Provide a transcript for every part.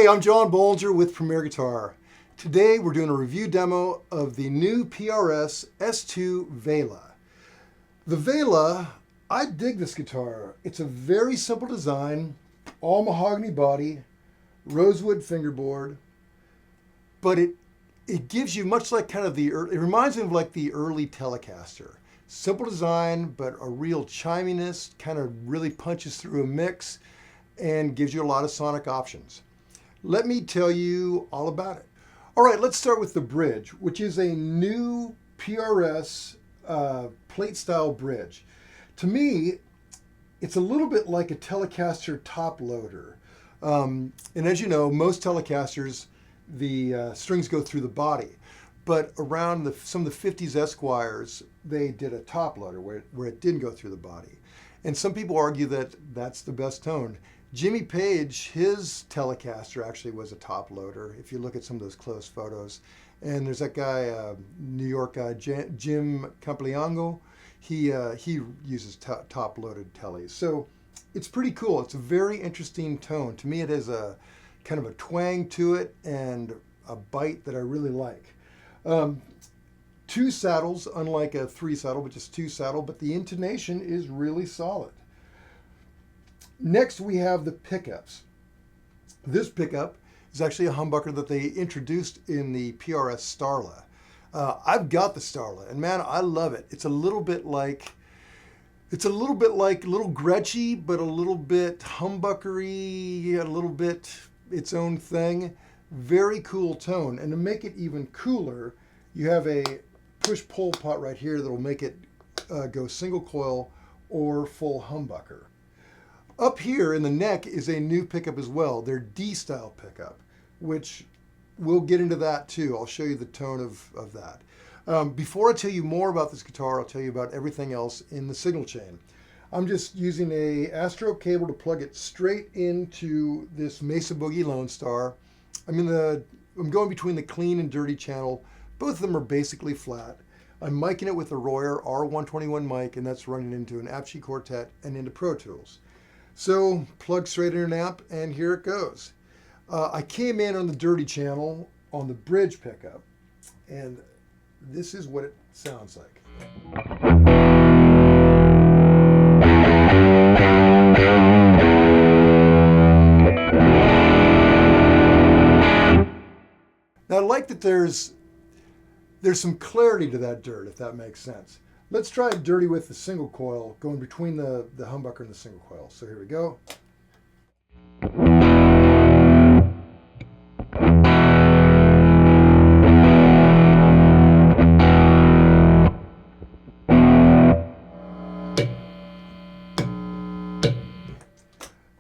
Hey, I'm John Bolger with Premier Guitar. Today we're doing a review demo of the new PRS S2 Vela. The Vela, I dig this guitar. It's a very simple design, all mahogany body, rosewood fingerboard, but it gives you much like kind of it reminds me of like the early Telecaster. Simple design, but a real chiminess, kind of really punches through a mix and gives you a lot of sonic options. Let me tell you all about it. All right, let's start with the bridge, which is a new PRS plate style bridge. To me, it's a little bit like a Telecaster top loader. And as you know, most Telecasters, the strings go through the body. But around some of the 50s Esquires, they did a top loader where it didn't go through the body. And some people argue that that's the best tone. Jimmy Page, his Telecaster actually was a top loader, if you look at some of those close photos. And there's that guy, New York guy, Jim Campliango, he uses top loaded teles. So it's pretty cool. It's a very interesting tone. To me, it has a kind of a twang to it and a bite that I really like. Two saddles, unlike a three saddle, but just two saddle, but the intonation is really solid. Next, we have the pickups. This pickup is actually a humbucker that they introduced in the PRS Starla. I've got the Starla, and man, I love it. It's a little bit like a little Gretschy, but a little bit humbuckery, a little bit its own thing. Very cool tone, and to make it even cooler, you have a push-pull pot right here that'll make it go single coil or full humbucker. Up here in the neck is a new pickup as well. They're D-style pickup, which we'll get into that too. I'll show you the tone of that. Before I tell you more about this guitar, I'll tell you about everything else in the signal chain. I'm just using a Astro cable to plug it straight into this Mesa Boogie Lone Star. I'm going between the clean and dirty channel. Both of them are basically flat. I'm micing it with a Royer R121 mic, and that's running into an Apogee Quartet and into Pro Tools. So plug straight in an amp, and here it goes. I came in on the dirty channel on the bridge pickup, and this is what it sounds like. Now I like that there's some clarity to that dirt, if that makes sense. Let's try it dirty with the single coil, going between the humbucker and the single coil. So here we go.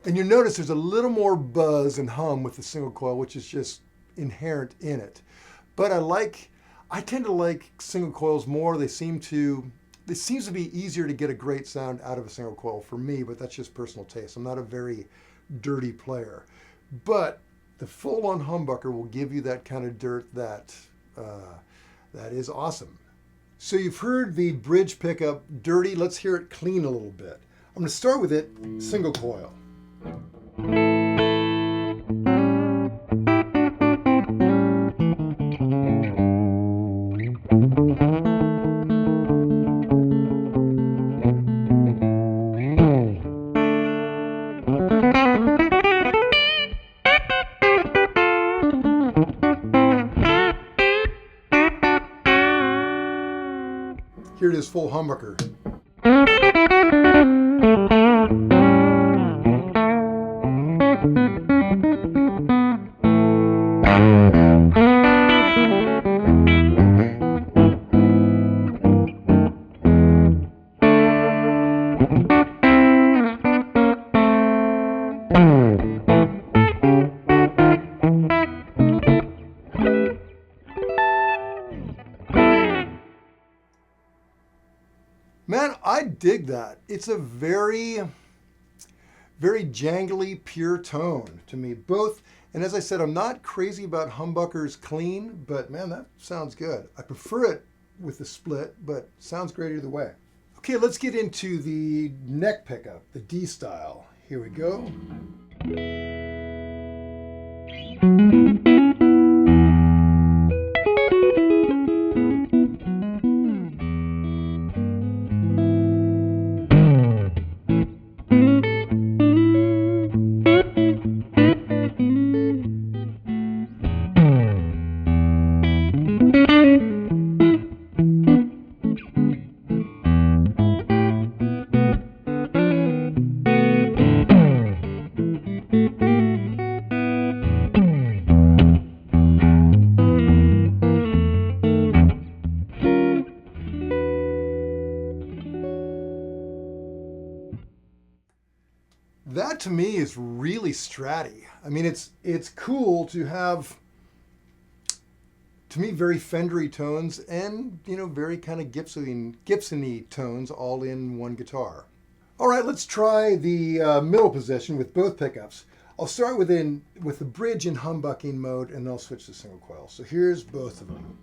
And you notice there's a little more buzz and hum with the single coil, which is just inherent in it. But I tend to like single coils more. It seems to be easier to get a great sound out of a single coil for me, but that's just personal taste. I'm not a very dirty player. But the full-on humbucker will give you that kind of dirt that is awesome. So you've heard the bridge pickup dirty. Let's hear it clean a little bit. I'm going to start with it single coil. Here it is, full humbucker. Man, I dig that. It's a very, very jangly, pure tone to me. Both, and as I said, I'm not crazy about humbuckers clean, but man, that sounds good. I prefer it with the split, but sounds great either way. Okay, let's get into the neck pickup, the D style. Here we go. That to me is really stratty. I mean, it's cool to have, to me, very Fendery tones and, you know, very kind of Gibson-y tones all in one guitar. All right, let's try the middle position with both pickups. I'll start with the bridge in humbucking mode, and then I'll switch to single coil. So here's both of them.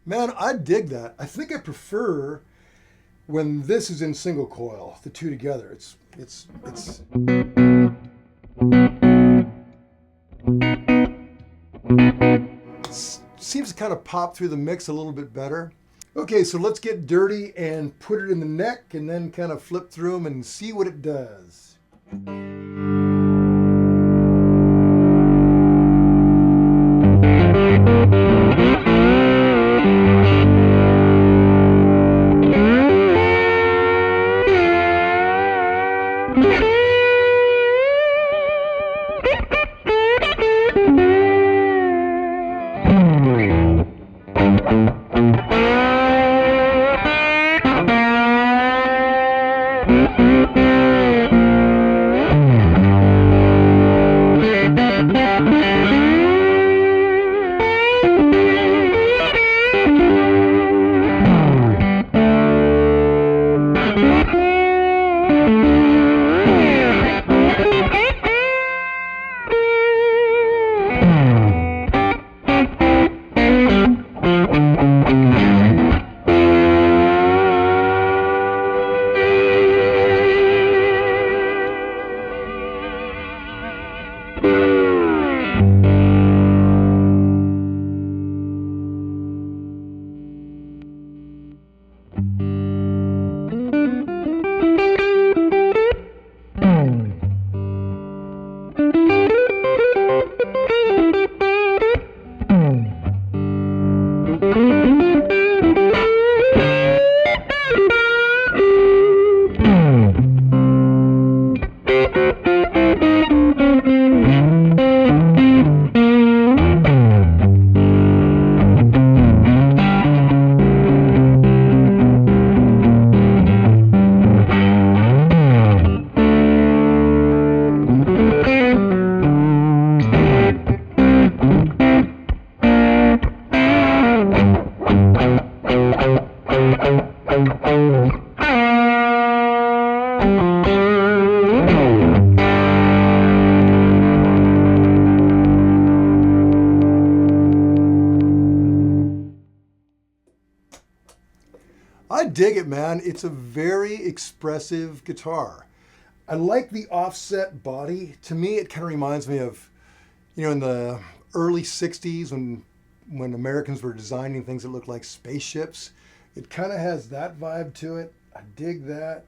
Man, I dig that. I think I prefer when this is in single coil, the two together. It seems to kind of pop through the mix a little bit better. Okay, so let's get dirty and put it in the neck and then kind of flip through them and see what it does. I dig it, man. It's a very expressive guitar. I like the offset body. To me, it kind of reminds me of, you know, in the early 60s when Americans were designing things that looked like spaceships. It kind of has that vibe to it. I dig that.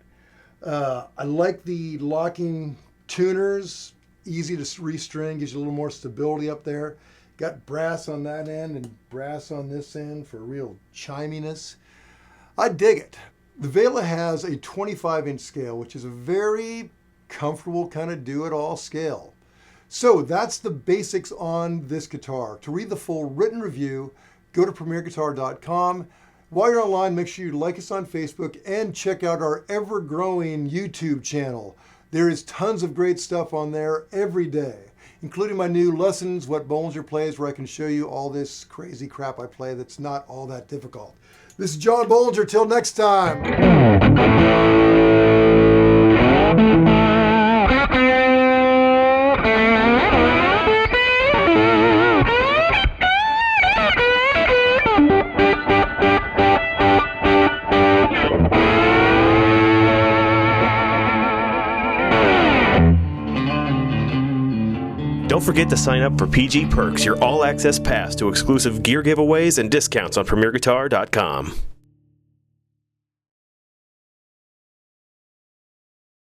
I like the locking tuners, easy to restring, gives you a little more stability up there. Got brass on that end and brass on this end for real chiminess. I dig it. The Vela has a 25-inch scale, which is a very comfortable kind of do-it-all scale. So that's the basics on this guitar. To read the full written review, go to premierguitar.com. While you're online, make sure you like us on Facebook and check out our ever-growing YouTube channel. There is tons of great stuff on there every day, including my new lessons, What Bollinger Plays, where I can show you all this crazy crap I play that's not all that difficult. This is John Bollinger. Till next time. Don't forget to sign up for PG Perks, your all-access pass to exclusive gear giveaways and discounts on PremierGuitar.com.